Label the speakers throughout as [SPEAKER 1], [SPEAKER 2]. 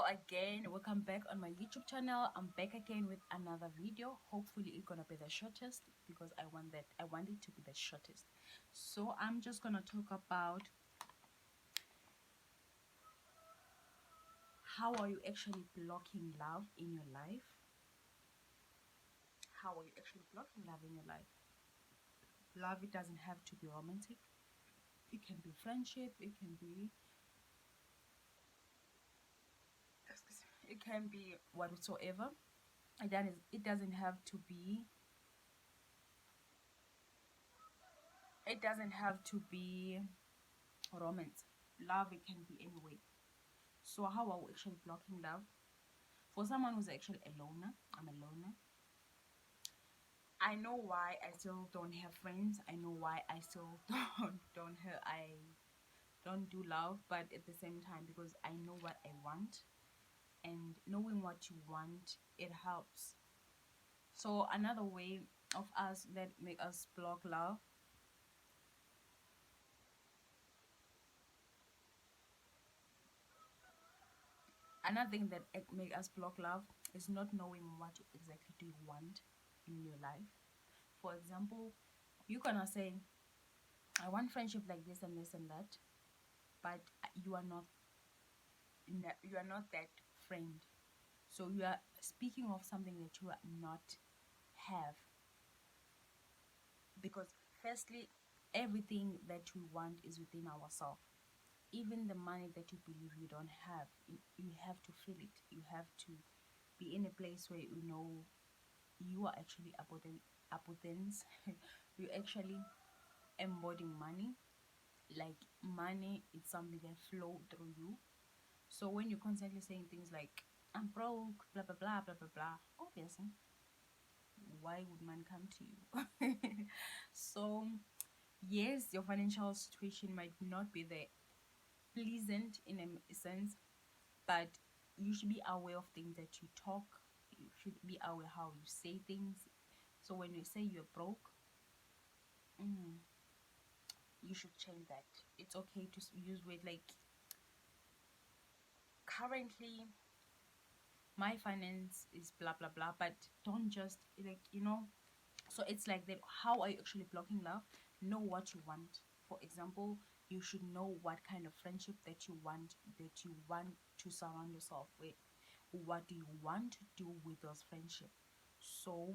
[SPEAKER 1] again, welcome back on my YouTube channel. I'm back again with another video. Hopefully it's gonna be the shortest because I want it to be the shortest. So I'm just gonna talk about how are you actually blocking love in your life. How are you actually blocking love in your life? Love, it doesn't have to be romantic. It can be friendship, it can be whatsoever. It doesn't have to be it doesn't have to be romance. Love, it can be any way. So how are we actually blocking love? For someone who's actually a loner, I'm a loner. I know why I still don't have friends. I know why I still don't do love, but at the same time, because I know what I want, and knowing what you want, it helps. So another way of us that make us block love, another thing that make us block love is not knowing what exactly do you want in your life. For example, you're gonna say, I want friendship like this and this and that, but you are not that friend. So you are speaking of something that you are not have, because firstly, everything that we want is within ourselves. Even the money that you believe you don't have, you have to feel it. You have to be in a place where you know you are actually abundance. You actually embodying money. Like money is something that flow through you. So when you're constantly saying things like I'm broke, blah blah blah blah blah blah, obviously, why would man come to you? So yes, your financial situation might not be the pleasant in a sense, but you should be aware of things that you talk. You should be aware how you say things. So when you say you're broke, mm, you should change that. It's okay to use word like currently my finance is blah blah blah, but don't just like. So it's like that. How are you actually blocking love? Know what you want. For example, you should know what kind of friendship that you want to surround yourself with. What do you want to do with those friendship? So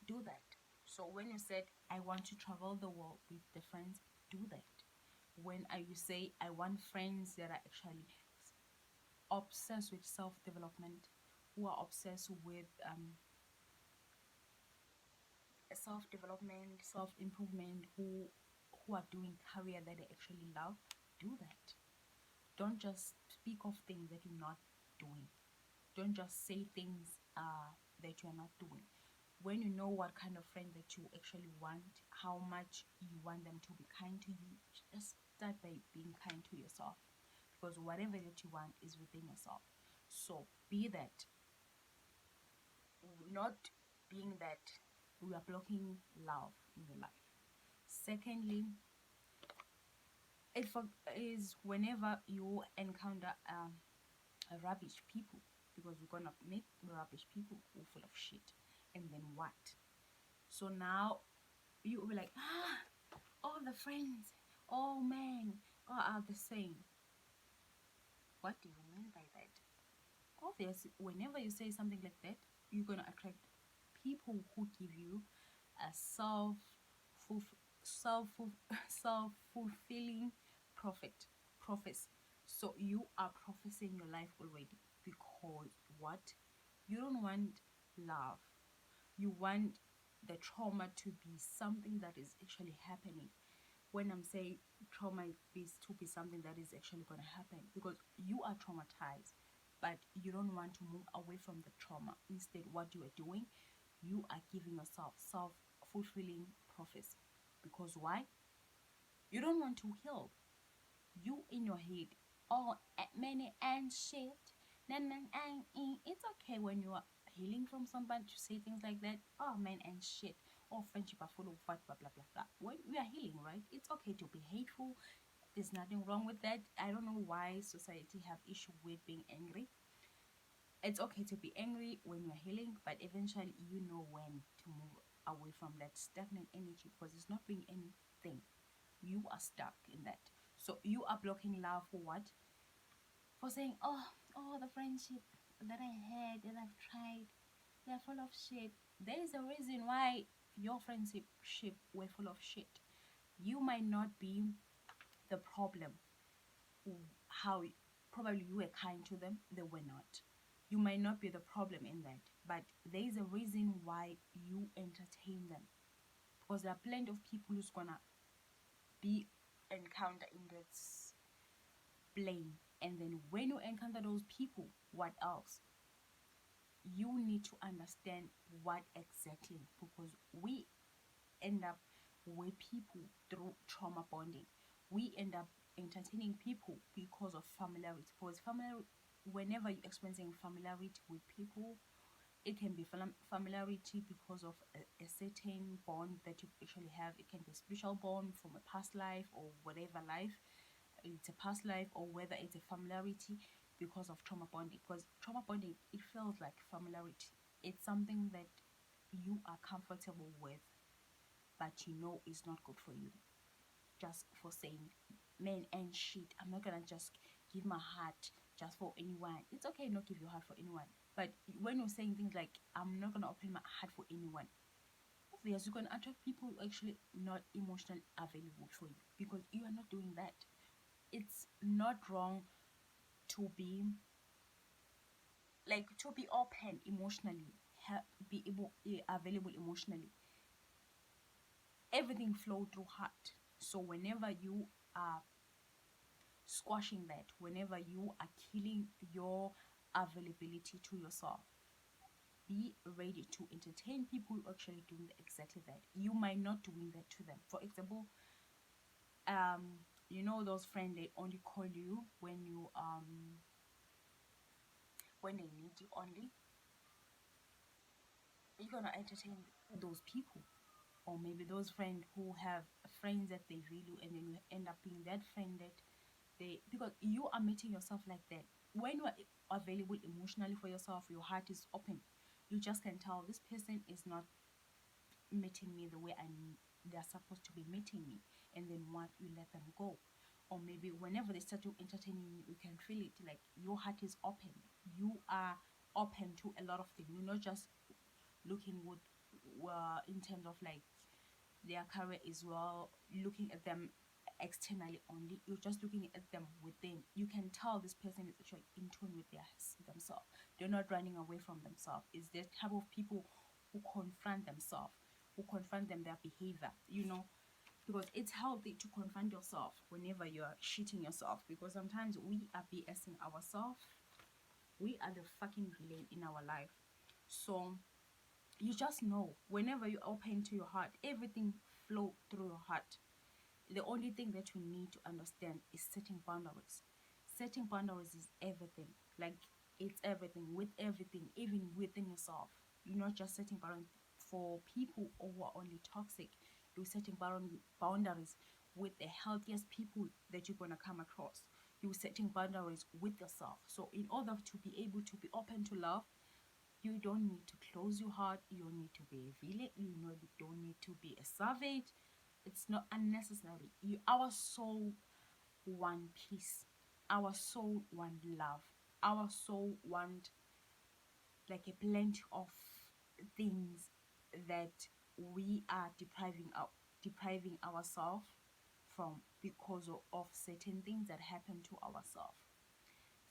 [SPEAKER 1] do that. So when you said I want to travel the world with the friends, do that. When you say I want friends that are actually obsessed with self-development, who are obsessed with self-development, self-improvement, who are doing career that they actually love, do that. Don't just speak of things that you're not doing. Don't just say things that you're not doing. When you know what kind of friend that you actually want, how much you want them to be kind to you, just start by being kind to yourself, because whatever that you want is within yourself. So be that, not being that we are blocking love in your life. Secondly, is whenever you encounter a rubbish people, because we're gonna meet rubbish people who are full of shit, and then what? So now you will be like, all the friends, all men are the same. What do you mean by that? Obviously, whenever you say something like that, you're gonna attract people who give you a self self fulfilling prophecy. So you are prophesying your life already, because what, you don't want love, you want the trauma to be something that is actually happening. When I'm saying trauma is to be something that is actually going to happen, because you are traumatized, but you don't want to move away from the trauma. Instead, what you are doing, you are giving yourself self-fulfilling prophecy. Because why? You don't want to heal. You in your head, oh, many and shit. It's okay when you are healing from somebody to say things like that. Oh, man and shit. Oh, friendship are full of what, blah, blah, blah, blah. When we are healing, right? It's okay to be hateful. There's nothing wrong with that. I don't know why society have issue with being angry. It's okay to be angry when you're healing, but eventually you know when to move away from that stagnant energy because it's not doing anything. You are stuck in that. So you are blocking love for what? For saying, oh, the friendship that I had and I've tried, they're full of shit. There is a reason why your friendship were full of shit. You might not be the problem. How probably you were kind to them, they were not. You might not be the problem in that, but there is a reason why you entertain them. Because there are plenty of people who's gonna be encounter in this plane. And then when you encounter those people, what else? You need to understand what exactly, because we end up with people through trauma bonding. We end up entertaining people because of familiarity. Because whenever you're experiencing familiarity with people, it can be familiarity because of a certain bond that you actually have. It can be a spiritual bond from a past life or whatever life. It's a past life, or whether it's a familiarity because of trauma bonding. Because trauma bonding, it feels like familiarity. It's something that you are comfortable with, but you know it's not good for you. Just for saying, man and shit, I'm not gonna just give my heart just for anyone. It's okay not give your heart for anyone, but when you're saying things like, I'm not gonna open my heart for anyone, obviously you're gonna attract people who actually not emotionally available for you, because you are not doing that. It's not wrong to be to be open emotionally, be able available emotionally. Everything flow through heart. So whenever you are squashing that, whenever you are killing your availability to yourself, be ready to entertain people who actually doing exactly that. You might not doing that to them. For example, you know those friends, they only call you when they need you only. You're gonna entertain those people. Or maybe those friends who have friends that they value, and then you end up being that friend that they, because you are meeting yourself like that. When you are available emotionally for yourself, your heart is open. You just can tell this person is not meeting me the way they're supposed to be meeting me, and then what, you let them go. Or maybe whenever they start to entertaining you, you can feel it, like your heart is open. You are open to a lot of things. You're not just looking with in terms of like their career as well, looking at them externally only. You're just looking at them within. You can tell this person is actually in tune with themselves. They're not running away from themselves. It's the type of people who confront themselves, who confront their behavior, because it's healthy to confront yourself whenever you're shitting yourself, because sometimes we are BSing ourselves. We are the fucking villain in our life. So you just know, whenever you open to your heart, everything flow through your heart. The only thing that you need to understand is setting boundaries. Setting boundaries is everything. Like, it's everything, with everything, even within yourself. You're not just setting boundaries for people who are only toxic. You're setting boundaries with the healthiest people that you're going to come across. You're setting boundaries with yourself. So in order to be able to be open to love, you don't need to close your heart. You don't need to be a villain. You don't need to be a savage. It's not unnecessary. Our soul want peace. Our soul want love. Our soul want like a plenty of things that we are depriving ourselves from because of certain things that happen to ourselves.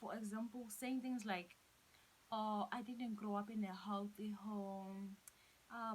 [SPEAKER 1] For example, saying things like, oh, I didn't grow up in a healthy home.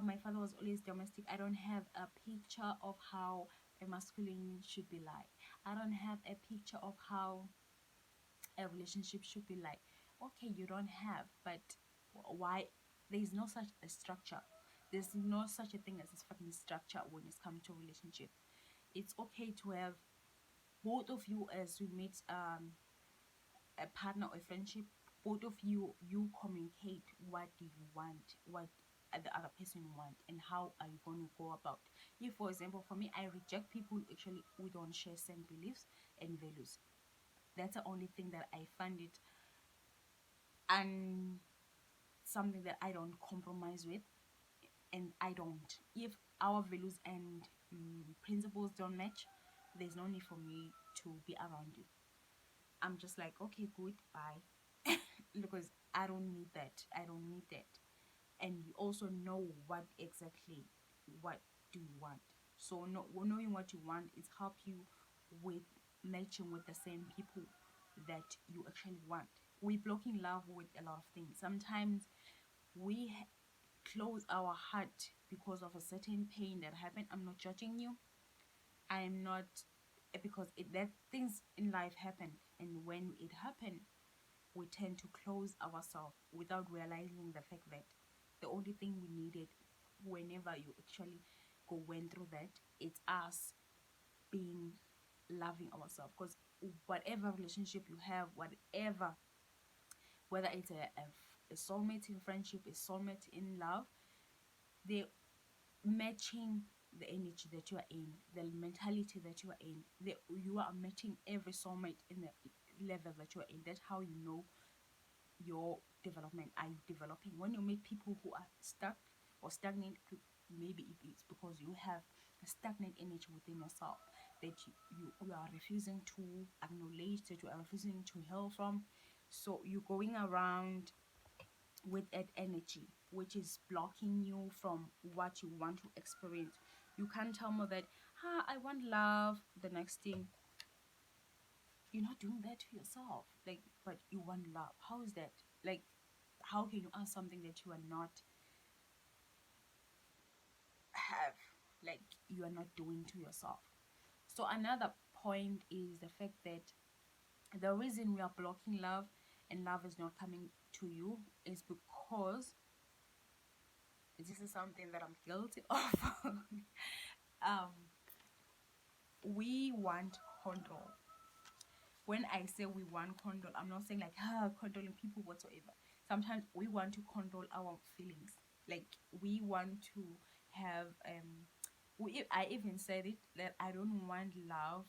[SPEAKER 1] My father was always domestic. I don't have a picture of how a masculine should be like. I don't have a picture of how a relationship should be like. Okay, you don't have, but why? There's no such a structure. There's no such a thing as this fucking structure when it's come to relationship. It's okay to have both of you, as you meet a partner or a friendship, both of you communicate what do you want, what the other person want, and how are you going to go about. If, for example, for me, I reject people who actually we don't share same beliefs and values. That's the only thing that I find it, and something that I don't compromise with, and I don't. If our values and principles don't match, there's no need for me to be around you. I'm just like, okay, good, bye. Because I don't need that. I don't need that. And you also know what do you want. So knowing what you want is help you with matching with the same people that you actually want. We blocking love with a lot of things. Sometimes we close our heart because of a certain pain that happened. I'm not judging you. I'm not, because that things in life happen, and when it happened, we tend to close ourselves without realizing the fact that the only thing we needed, whenever you actually went through that, it's us being loving ourselves. Because whatever relationship you have, whatever, whether it's a soulmate in friendship, a soulmate in love, they matching the energy that you are in, the mentality that you are in. You are matching every soulmate in the level that you are in. That's how you know your development. Are you developing? When you meet people who are stuck or stagnant, maybe it's because you have a stagnant energy within yourself that you are refusing to acknowledge, that you are refusing to heal from. So you're going around with that energy, which is blocking you from what you want to experience. You can't tell me that, I want love. The next thing, you're not doing that to yourself. Like, but you want love. How is that? Like, how can you ask something that you are not have? Like, you are not doing to yourself. So another point is the fact that the reason we are blocking love and love is not coming to you is because this is something that I'm guilty of. um, we want control. When I say we want control, I'm not saying like controlling people whatsoever. Sometimes we want to control our feelings. Like we want to have I even said it that I don't want love.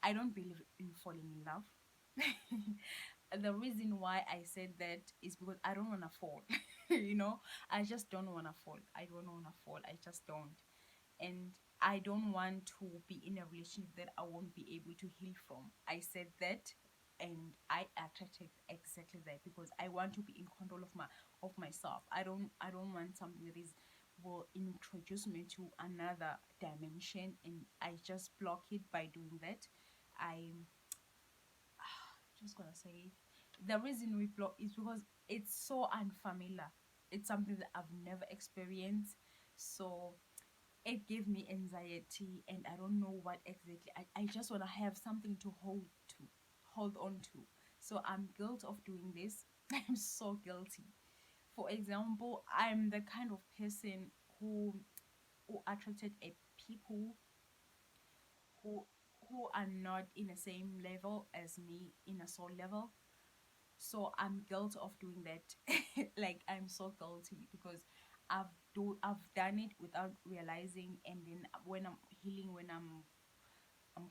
[SPEAKER 1] I don't believe in falling in love. The reason why I said that is because I don't want to fall. I just don't want to fall. I don't want to fall. I just don't. And I don't want to be in a relationship that I won't be able to heal from. I said that, and I attracted exactly that because I want to be in control of myself. I don't want something that is will introduce me to another dimension, and I just block it by doing that. I'm just gonna say it. The reason we block is because it's so unfamiliar. It's something that I've never experienced. So it gave me anxiety, and I don't know what exactly. I just want to have something to hold on to. So I'm guilty of doing this. I'm so guilty. For example, I'm the kind of person who attracted a people who who are not in the same level as me in a soul level. So I'm guilty of doing that. Like I'm so guilty because I've done it without realizing, and then when I'm healing, when I'm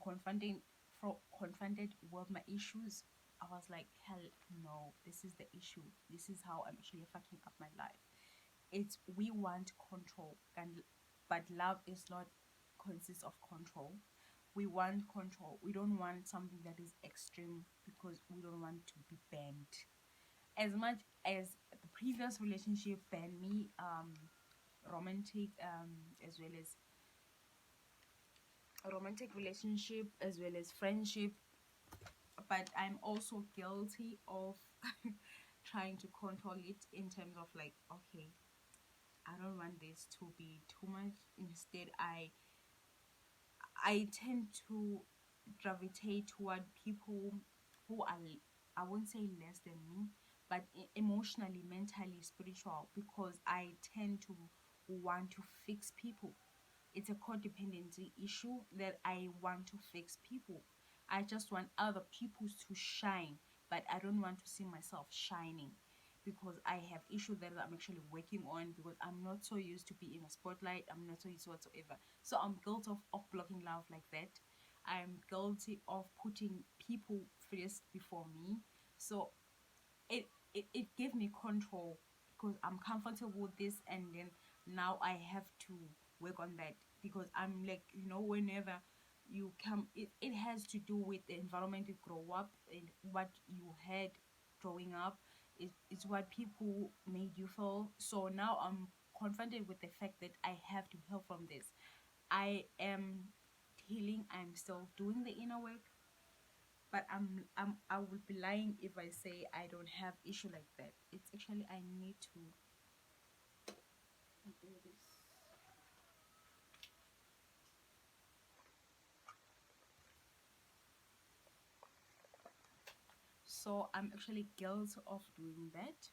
[SPEAKER 1] confronted with my issues, I was like, hell no, this is the issue. This is how I'm actually fucking up my life. It's we want control, and but love is not consists of control. We want control. We don't want something that is extreme because we don't want to be banned. As much as the previous relationship banned me, romantic as well as a romantic relationship as well as friendship, but I'm also guilty of trying to control it in terms of like, okay, I don't want this to be too much. Instead, I tend to gravitate toward people who are, I won't say less than me, but emotionally, mentally, spiritual, because I tend to want to fix people. It's a codependency issue that I want to fix people. I just want other people to shine, but I don't want to see myself shining because I have issues that I'm actually working on, because I'm not so used to be in a spotlight. I'm not so used whatsoever. So I'm guilty of blocking love like that. I'm guilty of putting people first before me. So it gave me control because I'm comfortable with this, and then now I have to work on that, because I'm like, whenever you come, it has to do with the environment you grow up and what you had growing up. It's what people made you feel. So now I'm confronted with the fact that I have to heal from this. I am healing, I'm still doing the inner work, but I would be lying if I say I don't have issue like that. It's actually I need to do this. So I'm actually guilty of doing that.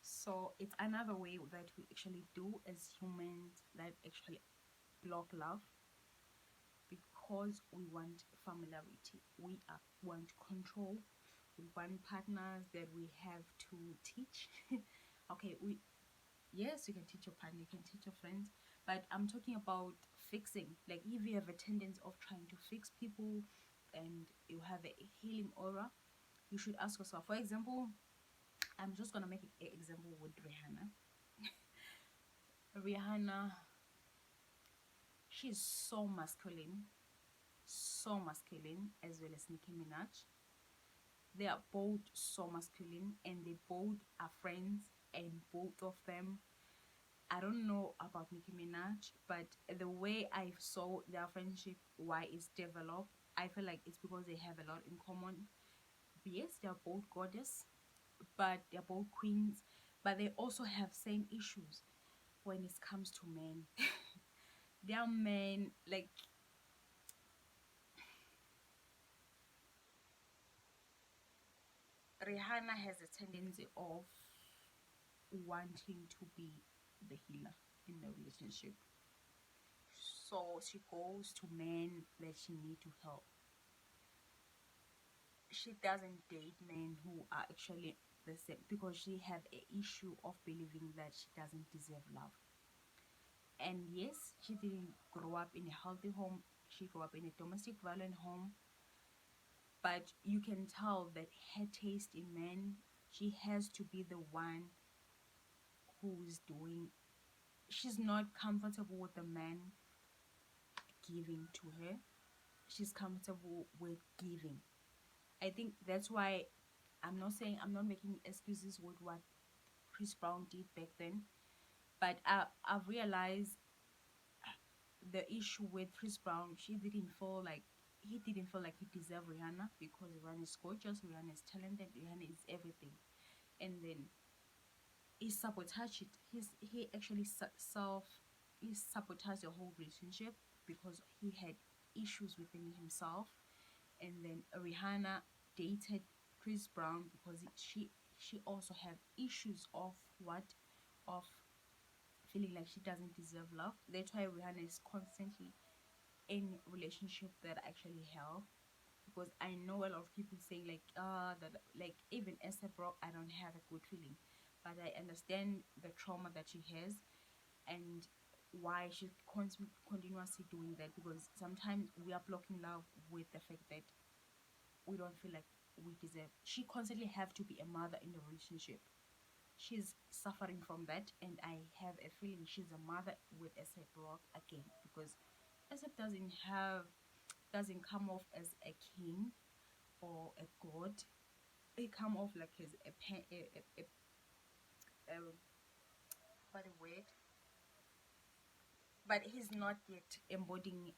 [SPEAKER 1] So it's another way that we actually do as humans, that actually block love, because we want familiarity. Want control. We want partners that we have to teach. Okay, we yes, you can teach your partner, you can teach your friends, but I'm talking about fixing. Like if you have a tendency of trying to fix people and you have a healing aura, you should ask yourself. For example, I'm just gonna make an example with Rihanna. Rihanna, she's so masculine, as well as Nicki Minaj. They are both so masculine, and they both are friends, and both of them, I don't know about Nicki Minaj, but the way I saw their friendship, why it's developed, I feel like it's because they have a lot in common. Yes, they're both goddess, but they're both queens, but they also have same issues when it comes to men. Their men, like Rihanna has a tendency of wanting to be the healer in the relationship. So she goes to men that she need to help. She doesn't date men who are actually the same, because she have a issue of believing that she doesn't deserve love. And yes, she didn't grow up in a healthy home. She grew up in a domestic violent home, but you can tell that her taste in men, she has to be the one who's doing. She's not comfortable with the man giving to her. She's comfortable with giving. I think that's why I'm not making excuses with what Chris Brown did back then, but I've realized the issue with Chris Brown, he didn't feel like he deserved Rihanna, because Rihanna is gorgeous, Rihanna is talented, Rihanna is everything, and then he sabotaged it. He actually he sabotaged the whole relationship because he had issues within himself, and then Rihanna dated Chris Brown because she also have issues of what of feeling like she doesn't deserve love. That's why Rihanna is constantly in relationship that actually help, because I know a lot of people saying like that, like even Esther Brock, I don't have a good feeling, but I understand the trauma that she has, and why she's continuously doing that, because sometimes we are blocking love with the fact that we don't feel like we deserve. She constantly have to be a mother in the relationship. She's suffering from that, and I have a feeling she's a mother with Asap Rock again, because Asap doesn't come off as a king or a god. He come off like he's a what a word, but he's not yet embodying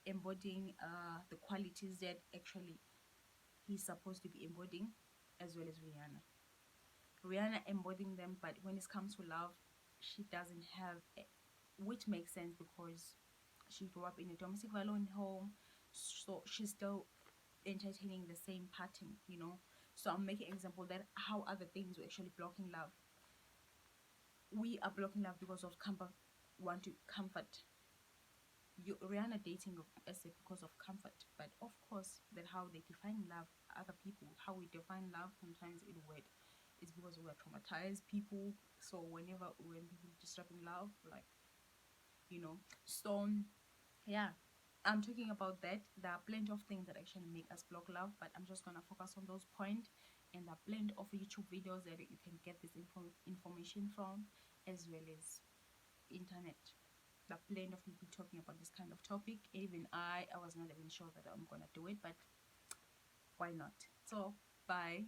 [SPEAKER 1] the qualities that actually he's supposed to be embodying, as well as Rihanna. Rihanna embodying them, but when it comes to love, she doesn't have, which makes sense because she grew up in a domestic violence home, so she's still entertaining the same pattern. So I'm making an example that how other things were actually blocking love. We are blocking love because of comfort, want to comfort. Rihanna dating as because of comfort, but of course that how they define love, other people, how we define love sometimes in word it's because we are traumatized people. So when people disrupting love, like, so yeah, I'm talking about that. There are plenty of things that actually make us block love, but I'm just gonna focus on those points. And there are plenty of YouTube videos that you can get this information from, as well as internet. There are plenty of people talking about this kind of topic. Even I was not even sure that I'm gonna do it, but why not? So bye.